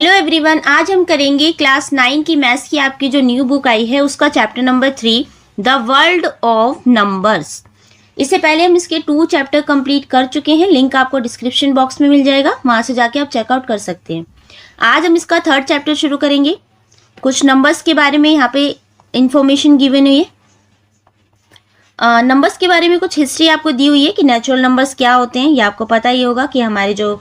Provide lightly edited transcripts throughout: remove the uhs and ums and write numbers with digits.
Hello everyone, आज हम करेंगे क्लास 9 की मैथ्स की आपकी जो न्यू बुक आई है उसका chapter number 3 the world of numbers. इससे पहले हम इसके 2 चैप्टर कंप्लीट कर चुके हैं। लिंक आपको डिस्क्रिप्शन बॉक्स में मिल जाएगा, वहां से जाके आप चेकआउट कर सकते हैं। आज हम इसका 3rd चैप्टर शुरू करेंगे। कुछ नंबर्स के बारे में यहाँ पे इंफॉर्मेशन गिवन हुई है। नंबर्स के बारे में कुछ हिस्ट्री आपको दी हुई है कि नेचुरल नंबर्स क्या होते हैं। ये आपको पता ही होगा कि हमारे जो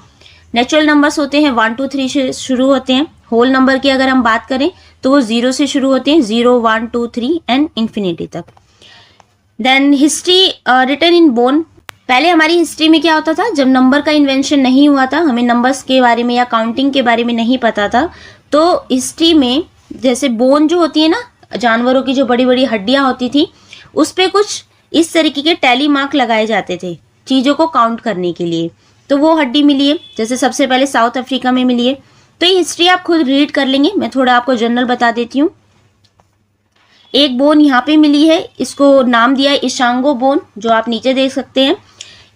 नेचुरल नंबर्स होते हैं 1 2 3 से शुरू होते हैं। होल नंबर की अगर हम बात करें तो वो 0 से शुरू होते हैं, 0 1 2 3 एंड इन्फिनिटी तक। Then history written in bone. पहले हमारी हिस्ट्री में क्या होता था, जब नंबर का इन्वेंशन नहीं हुआ था, हमें नंबर्स के बारे में या काउंटिंग के बारे में नहीं पता था, तो हिस्ट्री में जैसे बोन जो होती है ना, जानवरों की जो बड़ी बड़ी हड्डियां होती थी, उस पर कुछ इस तरीके के टैली मार्क लगाए जाते थे चीज़ों को काउंट करने के लिए। तो वो हड्डी मिली है, जैसे सबसे पहले साउथ अफ्रीका में मिली है। तो ये हिस्ट्री आप खुद रीड कर लेंगे, मैं थोड़ा आपको जनरल बता देती हूँ। एक बोन यहाँ पे मिली है, इसको नाम दिया है इशांगो बोन, जो आप नीचे देख सकते हैं।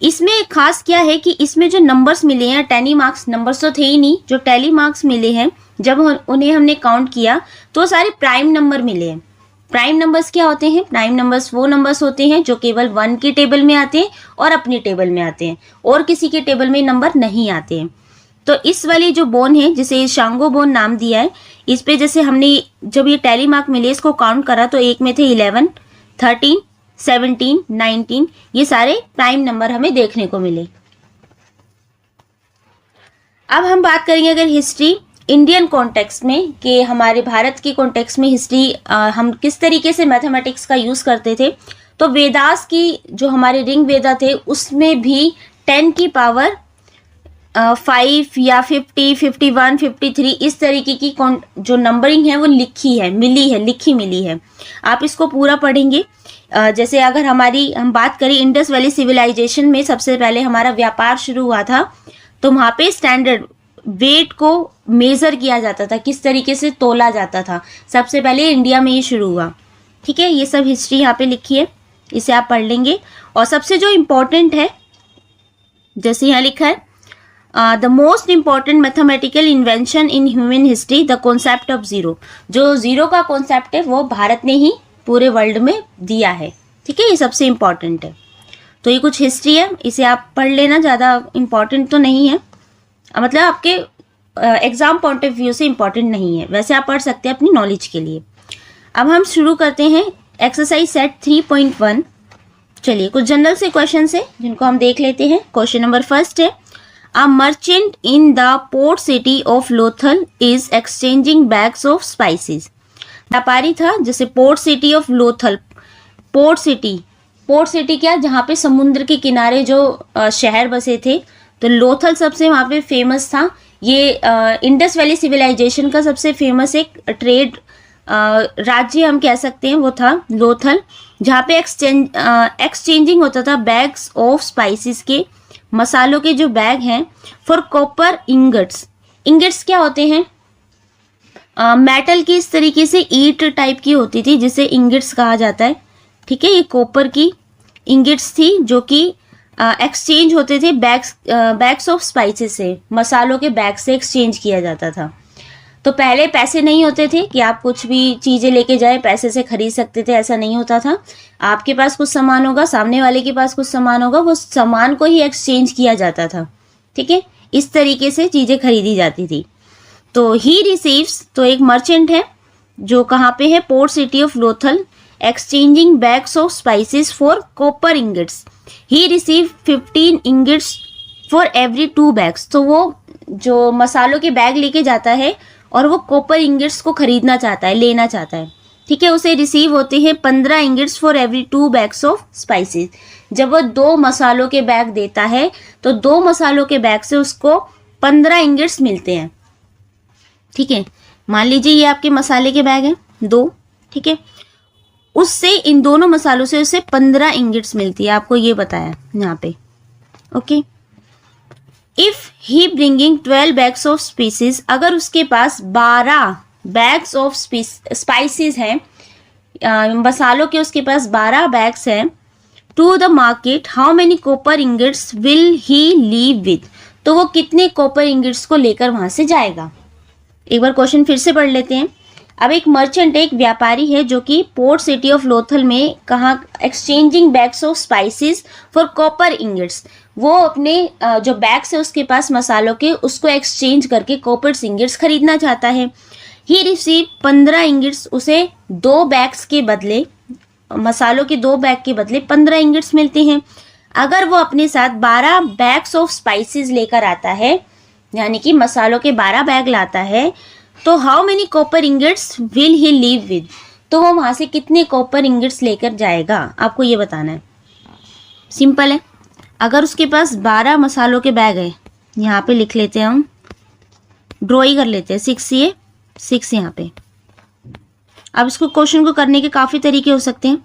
इसमें खास क्या है कि इसमें जो नंबर्स मिले हैं, टैली मार्क्स, नंबर्स तो थे ही नहीं, जो टैली मार्क्स मिले हैं जब उन्हें हमने काउंट किया तो सारे प्राइम नंबर मिले हैं। प्राइम नंबर्स क्या होते हैं? प्राइम नंबर्स वो नंबर्स होते हैं जो केवल 1 की टेबल में आते हैं और अपनी टेबल में आते हैं, और किसी के टेबल में नंबर नहीं आते हैं। तो इस वाली जो बोन है, जिसे शांगो बोन नाम दिया है, इस पे जैसे हमने जब ये टैली मार्क मिले, इसको काउंट करा तो एक में थे 11 13 17 19, ये सारे प्राइम नंबर हमें देखने को मिले। अब हम बात करेंगे अगर हिस्ट्री इंडियन कॉन्टेक्स्ट में, कि हमारे भारत की कॉन्टेक्स्ट में हिस्ट्री हम किस तरीके से मैथमेटिक्स का यूज़ करते थे। तो वेदास की जो हमारे रिंग वेदा थे, उसमें भी 10 की पावर 5 या 50 51 53 इस तरीके की जो नंबरिंग है वो मिली है। आप इसको पूरा पढ़ेंगे। जैसे अगर हम बात करें इंडस वैली सिविलाइजेशन में, सबसे पहले हमारा व्यापार शुरू हुआ था, तो वहाँ पे स्टैंडर्ड वेट को मेजर किया जाता था, किस तरीके से तोला जाता था, सबसे पहले इंडिया में ये शुरू हुआ। ठीक है, ये सब हिस्ट्री यहाँ पे लिखी है, इसे आप पढ़ लेंगे। और सबसे जो इम्पोर्टेंट है, जैसे यहाँ लिखा है, the most important mathematical invention in human history the concept of zero. जो जीरो का कॉन्सेप्ट है वो भारत ने ही पूरे वर्ल्ड में दिया है। ठीक है, ये सबसे इम्पॉर्टेंट है। तो ये कुछ हिस्ट्री है, इसे आप पढ़ लेना, ज़्यादा इम्पॉर्टेंट तो नहीं है, मतलब आपके एग्जाम पॉइंट ऑफ व्यू से इम्पॉर्टेंट नहीं है, वैसे आप पढ़ सकते हैं अपनी नॉलेज के लिए। अब हम शुरू करते हैं एक्सरसाइज सेट 3.1। चलिए, कुछ जनरल से क्वेश्चन है जिनको हम देख लेते हैं। क्वेश्चन नंबर 1 है, a merchant in the port city of Lothal is exchanging bags of spices. व्यापारी था, जैसे port city of Lothal, port city क्या, जहाँ पे समुद्र के किनारे जो शहर बसे थे, तो लोथल सबसे वहाँ पे फेमस था। ये इंडस वैली सिविलाइजेशन का सबसे फेमस एक ट्रेड राज्य हम कह सकते हैं, वो था लोथल, जहाँ पे एक्सचेंजिंग होता था बैग्स ऑफ स्पाइसेस के, मसालों के जो बैग हैं, फॉर कॉपर इंगट्स। इंगट्स क्या होते हैं? मेटल की इस तरीके से ईट टाइप की होती थी, जिसे इंगट्स कहा जाता है। ठीक है, ये कॉपर की इंगट्स थी जो कि एक्सचेंज होते थे बैग्स ऑफ स्पाइसेस से, मसालों के बैग से एक्सचेंज किया जाता था। तो पहले पैसे नहीं होते थे कि आप कुछ भी चीज़ें लेके जाए पैसे से खरीद सकते थे, ऐसा नहीं होता था। आपके पास कुछ सामान होगा, सामने वाले के पास कुछ सामान होगा, वो सामान को ही एक्सचेंज किया जाता था। ठीक है, इस तरीके से चीज़ें खरीदी जाती थी। तो ही रिसीव्स, तो एक मर्चेंट है जो कहाँ पे है, port city of Lothal, exchanging bags of spices for copper ingots. He receive 15 ingots for every 2 bags. तो वो जो मसालों के बैग लेके जाता है और वो कॉपर इंगट्स को खरीदना चाहता है, लेना चाहता है। ठीक है, उसे रिसीव होते हैं 15 ingots for every 2 bags of spices. जब वो 2 मसालों के बैग देता है तो 2 मसालों के बैग से उसको 15 इंगट्स मिलते हैं। ठीक है, मान लीजिए ये आपके मसाले के बैग हैं 2, ठीक है, उससे इन दोनों मसालों से उसे 15 इंगट्स मिलती है, आपको ये बताया यहाँ पे। Okay, if he bringing 12 bags of spices, अगर उसके पास 12 बैग्स ऑफ स्पाइसेस हैं, मसालों के उसके पास 12 बैग्स हैं, to the market how many copper ingots will he leave with. तो वो कितने कॉपर इंगट्स को लेकर वहां से जाएगा। एक बार क्वेश्चन फिर से पढ़ लेते हैं। अब एक मर्चेंट, एक व्यापारी है जो कि पोर्ट सिटी ऑफ लोथल में कहाँ exchanging bags of spices for copper ingots. वो अपने जो बैग्स है उसके पास मसालों के, उसको एक्सचेंज करके कॉपर इंगेट्स खरीदना चाहता है। ही रिसीव 15 इंगेट्स, उसे 2 बैग्स के बदले, मसालों के 2 बैग के बदले 15 इंगेट्स मिलते हैं। अगर वो अपने साथ 12 बैग्स ऑफ स्पाइसेस लेकर आता है, यानी कि मसालों के 12 बैग लाता है, तो how many copper ingots will he leave with, तो वो वहाँ से कितने कॉपर इंगेट्स लेकर जाएगा, आपको ये बताना है। सिंपल है, अगर उसके पास 12 मसालों के बैग है, यहाँ पे लिख लेते हैं, हम ड्रॉ ही कर लेते हैं, 6 ये 6 यहाँ पे। अब इसको क्वेश्चन को करने के काफ़ी तरीके हो सकते हैं।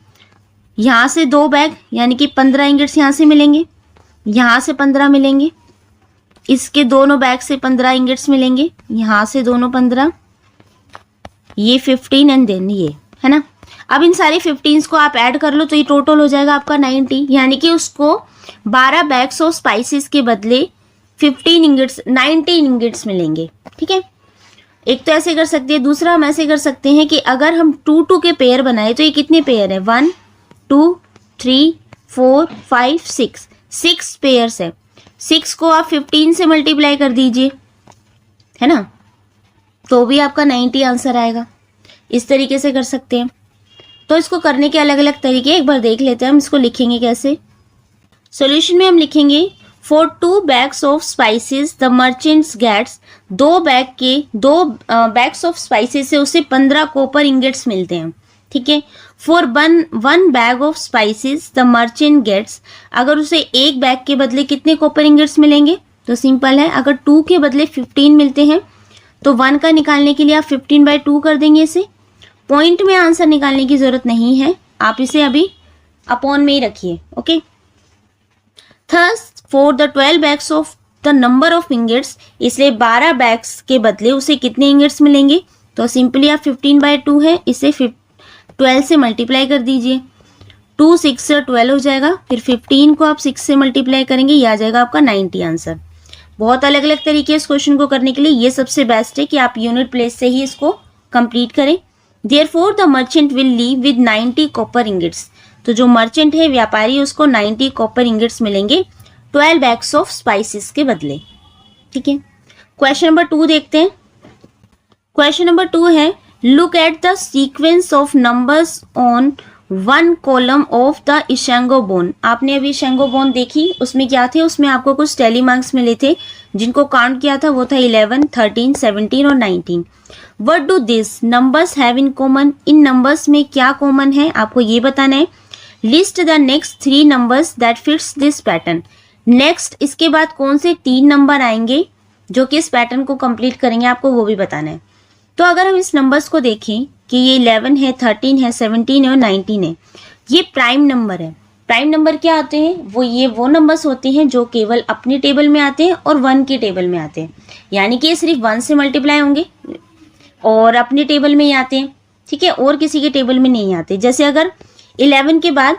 यहाँ से 2 बैग यानी कि 15 इंगेट्स यहाँ से मिलेंगे, यहाँ से 15 मिलेंगे, इसके दोनों बैग से 15 इंगेट्स मिलेंगे, यहाँ से दोनों 15, ये 15 एंड देन ये, है ना। अब इन सारे 15 को आप ऐड कर लो तो ये टोटल हो जाएगा आपका 90, यानी कि उसको 12 बैग्स ऑफ स्पाइसेस के बदले 15 इंगेट्स 19 इंगेट्स मिलेंगे। ठीक है, एक तो ऐसे कर सकते हैं, दूसरा हम ऐसे कर सकते हैं कि अगर हम 2-2 के पेयर बनाए तो ये कितने पेयर है, 1 2 3 4 5 6 पेयर्स है। 6 को आप 15 से मल्टीप्लाई कर दीजिए, है ना, तो भी आपका 90 आंसर आएगा। इस तरीके से कर सकते हैं। तो इसको करने के अलग अलग तरीके एक बार देख लेते हैं। हम इसको लिखेंगे कैसे। सॉल्यूशन में हम लिखेंगे for 2 bags of spices the merchants gets, 2 bags of spices से उसे 15 कॉपर इंगेट्स मिलते हैं। ठीक है, for 1 bag of spices the merchant gets, अगर उसे 1 बैग के बदले कितने कॉपर इंगेट्स मिलेंगे, तो सिंपल है, अगर 2 के बदले 15 मिलते हैं तो 1 का निकालने के लिए आप 15/2 कर देंगे। इसे पॉइंट में आंसर निकालने की जरूरत नहीं है, आप इसे अभी अपॉन में ही रखिए। Okay, thus for the 12 bags of the number of ingots, इसलिए 12 बैग्स के बदले उसे कितने इंगेट्स मिलेंगे, तो सिंपली आप 15/2 है, इसे 12 से मल्टीप्लाई कर दीजिए। 2 6 से 12 हो जाएगा, फिर 15 को आप 6 से मल्टीप्लाई करेंगे, ये आ जाएगा आपका 90 आंसर। बहुत अलग अलग तरीके हैं इस क्वेश्चन को करने के लिए, ये सबसे बेस्ट है कि आप यूनिट प्लेस से ही इसको कंप्लीट करें। Therefore the merchant will leave with 90 copper ingots, तो जो मर्चेंट है, व्यापारी, उसको 90 कॉपर इंगेट्स मिलेंगे 12 बैग्स ऑफ स्पाइसेस के बदले। ठीक है, क्वेश्चन नंबर 2 देखते हैं। क्वेश्चन नंबर 2 है, look at the sequence of numbers on 1 column of the Ishango bone. आपने अभी इशंगो बोन देखी, उसमें क्या थे, उसमें आपको कुछ टेली मार्क्स मिले थे, जिनको काउंट किया था वो था 11 13 17 और 19। What do this numbers have in common, in numbers में क्या कॉमन है, आपको ये बताना है। List the next 3 numbers that fits this pattern, next इसके बाद कौन से 3 नंबर आएंगे जो कि इस पैटर्न को कंप्लीट करेंगे, आपको वो भी बताना है। तो अगर हम इस नंबर्स को देखें कि ये 11 है, 13 है, 17 है और 19 है, ये प्राइम नंबर है। प्राइम नंबर क्या आते हैं, वो नंबर्स होते हैं जो केवल अपनी टेबल में आते हैं और 1 की टेबल में आते हैं, यानी कि ये सिर्फ 1 से मल्टीप्लाई होंगे और अपनी टेबल में ही आते हैं। ठीक है, और किसी के टेबल में नहीं आते। जैसे अगर 11 के बाद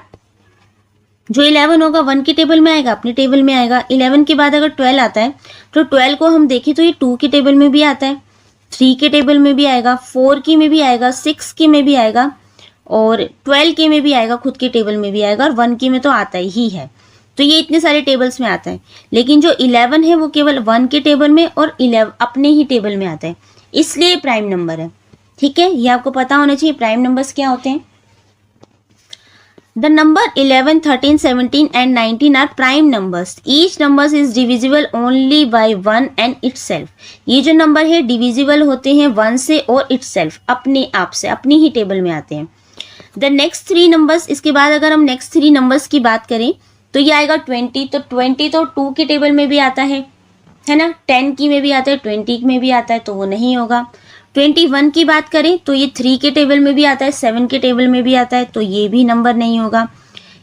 जो 11 होगा 1 की टेबल में आएगा, अपनी टेबल में आएगा। 11 के बाद अगर 12 आता है तो 12 को हम देखें तो ये 2 की टेबल में भी आता है, 3 के टेबल में भी आएगा, 4 की में भी आएगा, 6 की में भी आएगा और 12 के में भी आएगा, खुद की टेबल में भी आएगा, और 1 की में तो आता ही है। तो ये इतने सारे टेबल्स में आता है, लेकिन जो 11 है वो केवल 1 के टेबल में और 11 अपने ही टेबल में आता है, इसलिए प्राइम नंबर है। ठीक है, ये आपको पता होना चाहिए प्राइम नंबर्स क्या होते हैं। The number 11, 13, 17 and 19 are prime numbers. Each number is divisible only by 1 and itself. ये जो नंबर है डिविजिबल होते हैं 1 से और itself, अपने आप से, अपनी ही टेबल में आते हैं। The next 3 numbers, इसके बाद अगर हम next 3 numbers की बात करें तो ये आएगा 20, तो 20 तो 2 की टेबल में भी आता है ना, 10 की में भी आता है, 20 में भी आता है, तो वो नहीं होगा। 21 की बात करें तो ये 3 के टेबल में भी आता है, 7 के टेबल में भी आता है, तो ये भी नंबर नहीं होगा।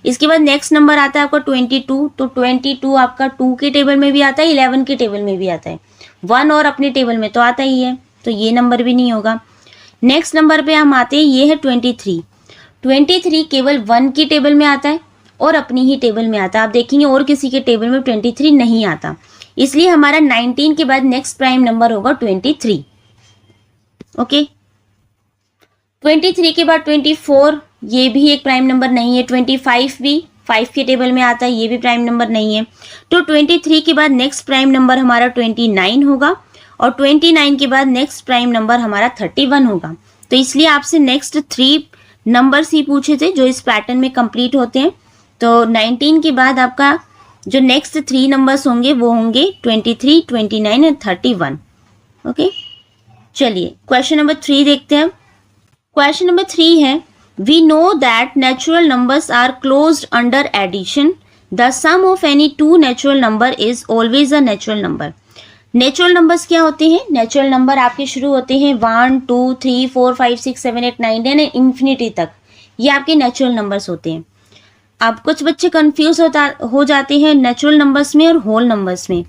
इसके बाद नेक्स्ट नंबर आता है आपका 22, तो 22 आपका 2 के टेबल में भी आता है, 11 के टेबल में भी आता है, 1 और अपने टेबल में तो आता ही है, तो ये नंबर भी नहीं होगा। नेक्स्ट नंबर पे हम आते हैं, ये है 23 केवल 1 की टेबल में आता है और अपनी ही टेबल में आता है। आप देखेंगे और किसी के टेबल में 23 नहीं आता, इसलिए हमारा 19 के बाद नेक्स्ट प्राइम नंबर होगा 23। ओके। 23 के बाद 24, ये भी एक प्राइम नंबर नहीं है। 25 भी 5 के टेबल में आता है, ये भी प्राइम नंबर नहीं है। तो 23 के बाद नेक्स्ट प्राइम नंबर हमारा 29 होगा, और 29 के बाद नेक्स्ट प्राइम नंबर हमारा 31 होगा। तो इसलिए आपसे नेक्स्ट 3 नंबर्स ही पूछे थे जो इस पैटर्न में कंप्लीट होते हैं। तो 19 के बाद आपका जो नेक्स्ट 3 नंबर्स होंगे वो होंगे 23, 29 एंड 31। ओके, चलिए क्वेश्चन नंबर 3 देखते हैं। क्वेश्चन नंबर 3 है, we know that natural numbers are closed under addition, the sum of any two natural number is always a natural number. Natural numbers क्या होते हैं? नेचुरल नंबर आपके शुरू होते हैं 1, 2, 3, 4, 5, 6, 7, 8, 9, 10 इन्फिनिटी तक, ये आपके नेचुरल नंबर्स होते हैं। अब कुछ बच्चे कंफ्यूज हो जाते हैं नेचुरल नंबर्स में और होल नंबर्स में।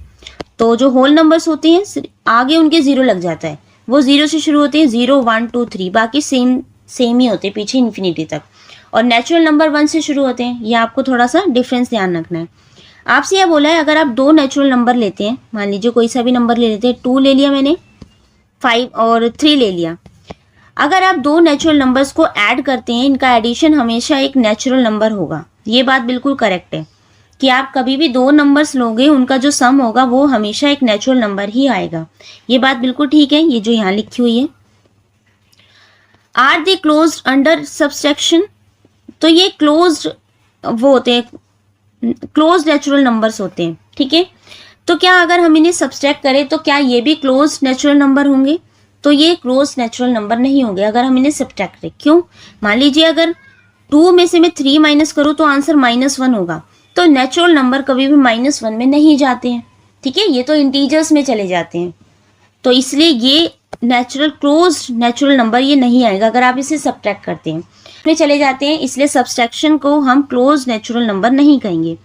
तो जो होल नंबर्स होते हैं आगे उनके 0 लग जाता है, वो 0 से शुरू होते हैं, 0, 1, 2, 3, बाकी सेम ही होते हैं पीछे इन्फिनिटी तक। और नेचुरल नंबर 1 से शुरू होते हैं, ये आपको थोड़ा सा डिफरेंस ध्यान रखना है। आपसे यह बोला है अगर आप 2 नेचुरल नंबर लेते हैं, मान लीजिए कोई सा भी नंबर ले लेते हैं, 2 ले लिया मैंने, 5 और 3 ले लिया। अगर आप 2 नेचुरल नंबर्स को ऐड करते हैं, इनका एडिशन हमेशा एक नेचुरल नंबर होगा। ये बात बिल्कुल करेक्ट है कि आप कभी भी 2 नंबर्स लोगे, उनका जो सम होगा वो हमेशा एक नेचुरल नंबर ही आएगा। ये बात बिल्कुल ठीक है, ये जो यहाँ लिखी हुई है। Are they closed under subtraction, तो ये क्लोज्ड वो होते हैं, क्लोज नेचुरल नंबर्स होते हैं, ठीक है। तो क्या अगर हम इन्हें सब्सट्रैक्ट करें तो क्या ये भी क्लोज नेचुरल नंबर होंगे? तो ये क्लोज नेचुरल नंबर नहीं होंगे अगर हम इन्हें सब्सट्रैक्ट करें। क्यों? मान लीजिए अगर 2 में से मैं 3 माइनस करूँ तो आंसर -1 होगा। तो नेचुरल नंबर कभी भी -1 में नहीं जाते हैं, ठीक है, ये तो इंटीजर्स में चले जाते हैं। तो इसलिए ये क्लोज नेचुरल नंबर ये नहीं आएगा अगर आप इसे सब्ट्रैक्ट करते हैं, में चले जाते हैं, इसलिए सब्सट्रैक्शन को हम क्लोज नेचुरल नंबर नहीं कहेंगे।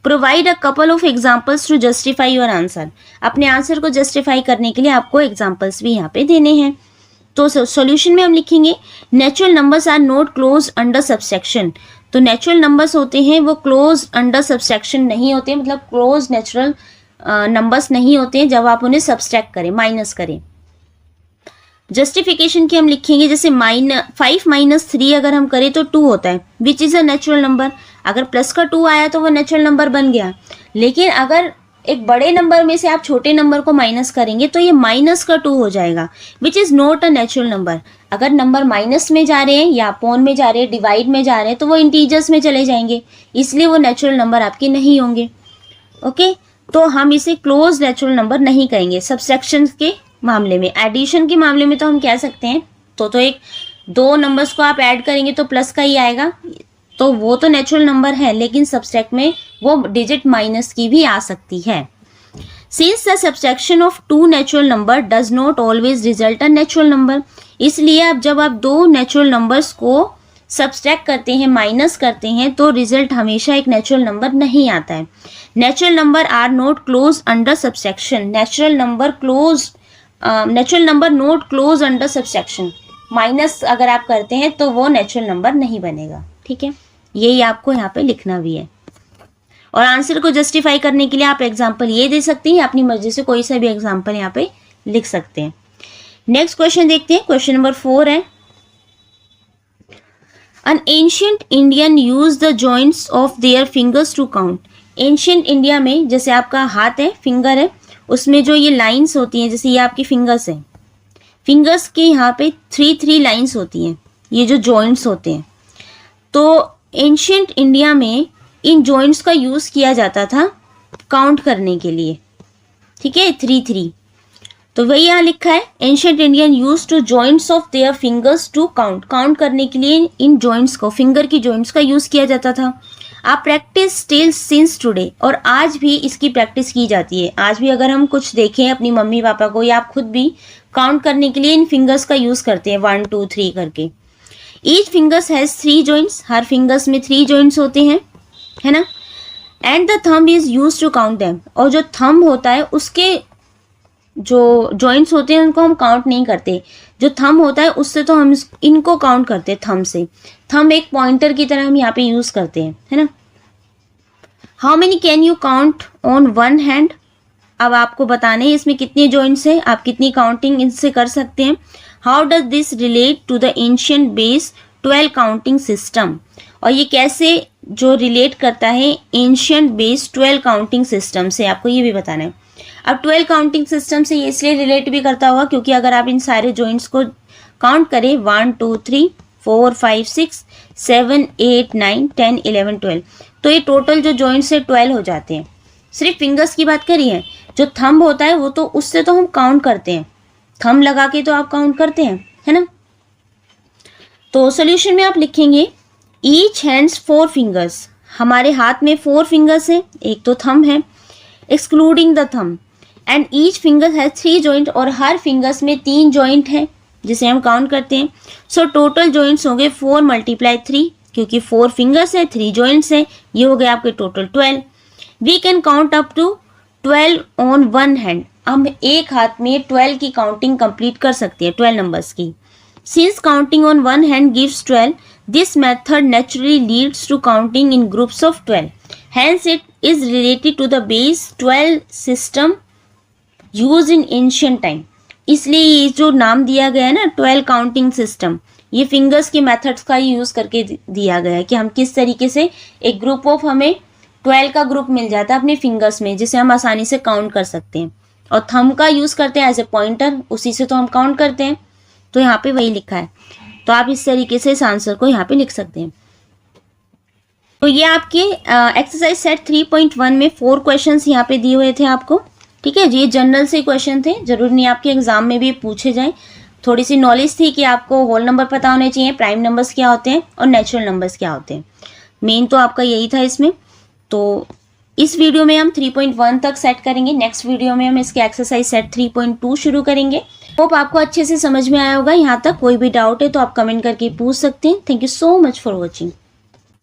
Provide a couple of examples to justify your answer, अपने आंसर को जस्टिफाई करने के लिए आपको एग्जाम्पल्स भी यहाँ पे देने हैं। तो सॉल्यूशन में हम लिखेंगे natural numbers are not close under subtraction. तो नेचुरल नंबर्स होते हैं वो क्लोज अंडर सब्सट्रैक्शन नहीं होते, मतलब क्लोज नेचुरल नंबर्स नहीं होते हैं जब आप उन्हें सब्सट्रैक्ट करें, माइनस करें। जस्टिफिकेशन की हम लिखेंगे जैसे 5 - 3 अगर हम करें तो 2 होता है, which is a natural number. अगर प्लस का 2 आया तो वो नेचुरल नंबर बन गया। लेकिन अगर एक बड़े नंबर में से आप छोटे नंबर को माइनस करेंगे तो ये -2 हो जाएगा, which is not a natural number. अगर नंबर माइनस में जा रहे हैं या अपॉन में जा रहे हैं, डिवाइड में जा रहे हैं, तो वो इंटीजर्स में चले जाएंगे, इसलिए वो नेचुरल नंबर आपके नहीं होंगे। ओके, तो हम इसे क्लोज नेचुरल नंबर नहीं कहेंगे। सब्सट्रैक्शन के मामले में, एडिशन के मामले में तो हम कह सकते हैं तो एक 2 नंबर्स को आप ऐड करेंगे तो प्लस का ही आएगा, तो वो तो नेचुरल नंबर है। लेकिन सब्सट्रैक्ट में वो डिजिट माइनस की भी आ सकती है। Since the subtraction of 2 natural number does not always result a natural number, इसलिए अब जब आप 2 नेचुरल नंबर्स को सब्सट्रैक्ट करते हैं, माइनस करते हैं, तो रिजल्ट हमेशा एक नेचुरल नंबर नहीं आता है। Natural number are not close under subtraction, natural number not close under subtraction, minus अगर आप करते हैं तो वो नेचुरल नंबर नहीं बनेगा, ठीक है। यही आपको यहाँ पे लिखना भी है। और आंसर को जस्टिफाई करने के लिए आप एग्जाम्पल ये दे सकते हैं, अपनी मर्जी से कोई सा भी एग्जाम्पल यहाँ पे लिख सकते हैं। नेक्स्ट क्वेश्चन देखते हैं, क्वेश्चन नंबर 4 है, An ancient Indian used the joints of their fingers to count. Ancient India में जैसे आपका हाथ है, फिंगर है, उसमें जो ये लाइंस होती हैं, जैसे ये आपकी फिंगर्स हैं, फिंगर्स के यहाँ पे 3 लाइंस होती हैं, ये जो जॉइंट्स होते हैं। तो एंशियंट इंडिया में इन जॉइंट्स का यूज़ किया जाता था काउंट करने के लिए, ठीक है, 3। तो वही यहाँ लिखा है, ancient Indian use to joints of their fingers to count करने के लिए इन जॉइंट्स को, फिंगर की जॉइंट्स का यूज़ किया जाता था। आप प्रैक्टिस स्टिल सिंस टुडे, और आज भी इसकी प्रैक्टिस की जाती है। आज भी अगर हम कुछ देखें अपनी मम्मी पापा को या आप खुद भी काउंट करने के लिए इन फिंगर्स का यूज़ करते हैं 1 2 3 करके। ईच फिंगर्स हैज़ 3 जॉइंट्स, हर फिंगर्स में 3 जॉइंट्स होते हैं, है ना। And the thumb is use to count them, और जो थंब होता है उसके जो जॉइंट्स होते हैं उनको हम काउंट नहीं करते, जो थंब होता है उससे तो हम इनको काउंट करते हैं, थंब से। थंब एक पॉइंटर की तरह हम यहाँ पे यूज करते हैं, है ना। How many can you count on 1 hand, अब आपको बताना है इसमें कितने जॉइंट्स हैं, आप कितनी काउंटिंग इनसे कर सकते हैं। How does this relate to the ancient base 12 counting system, और ये कैसे जो रिलेट करता है एंशिएंट बेस 12 काउंटिंग सिस्टम से, आपको ये भी बताना है। अब 12 काउंटिंग सिस्टम से ये इसलिए रिलेट भी करता होगा क्योंकि अगर आप इन सारे जॉइंट्स को काउंट करें 1 2 3 4 5 6 7 8 9 10 11 12, तो ये टोटल जो जॉइंट्स है 12 हो जाते हैं। सिर्फ फिंगर्स की बात करी है, जो थंब होता है वो तो उससे तो हम काउंट करते हैं, थंब लगा के तो आप काउंट करते हैं, है ना। तो सॉल्यूशन में आप लिखेंगे ईच हैंड्स 4 फिंगर्स, हमारे हाथ में 4 फिंगर्स हैं, एक तो थंब है, excluding the thumb, and each finger has 3 joint, और हर फिंगर्स में 3 जॉइंट है जिसे हम काउंट करते हैं। सो टोटल जॉइंट्स होंगे 4 × 3, क्योंकि 4 फिंगर्स है 3 जॉइंट्स है, ये हो गए आपके total 12। We can count up to 12 on one hand, हम एक हाथ में 12 की काउंटिंग कंप्लीट कर सकते हैं, 12 नंबर्स की। Since counting on one hand gives 12, this method naturally leads to counting in groups of 12, hence it is related to the base 12 system used in ancient time। इसलिए ये जो नाम दिया गया है ना 12 काउंटिंग सिस्टम, ये फिंगर्स के मेथड्स का ही यूज़ करके दिया गया है कि हम किस तरीके से एक ग्रुप ऑफ, हमें 12 का ग्रुप मिल जाता है अपने फिंगर्स में जिसे हम आसानी से काउंट कर सकते हैं, और थंब का यूज़ करते हैं एज ए पॉइंटर, उसी से तो हम काउंट करते हैं। तो यहाँ पे वही लिखा है, तो आप इस तरीके से इस आंसर को यहाँ पे लिख सकते हैं। तो ये आपके एक्सरसाइज सेट 3.1 में 4 क्वेश्चंस यहाँ पे दिए हुए थे आपको, ठीक है जी। ये जनरल से क्वेश्चन थे, जरूरी नहीं आपके एग्जाम में भी पूछे जाएं। थोड़ी सी नॉलेज थी कि आपको होल नंबर पता होने चाहिए, प्राइम नंबर्स क्या होते हैं और नेचुरल नंबर्स क्या होते हैं, मेन तो आपका यही था इसमें। तो इस वीडियो में हम 3.1 तक सेट करेंगे, नेक्स्ट वीडियो में हम इसके एक्सरसाइज सेट 3.2 शुरू करेंगे। होप आपको अच्छे से समझ में आया होगा। यहाँ तक कोई भी डाउट है तो आप कमेंट करके पूछ सकते हैं। Thank you so much for watching.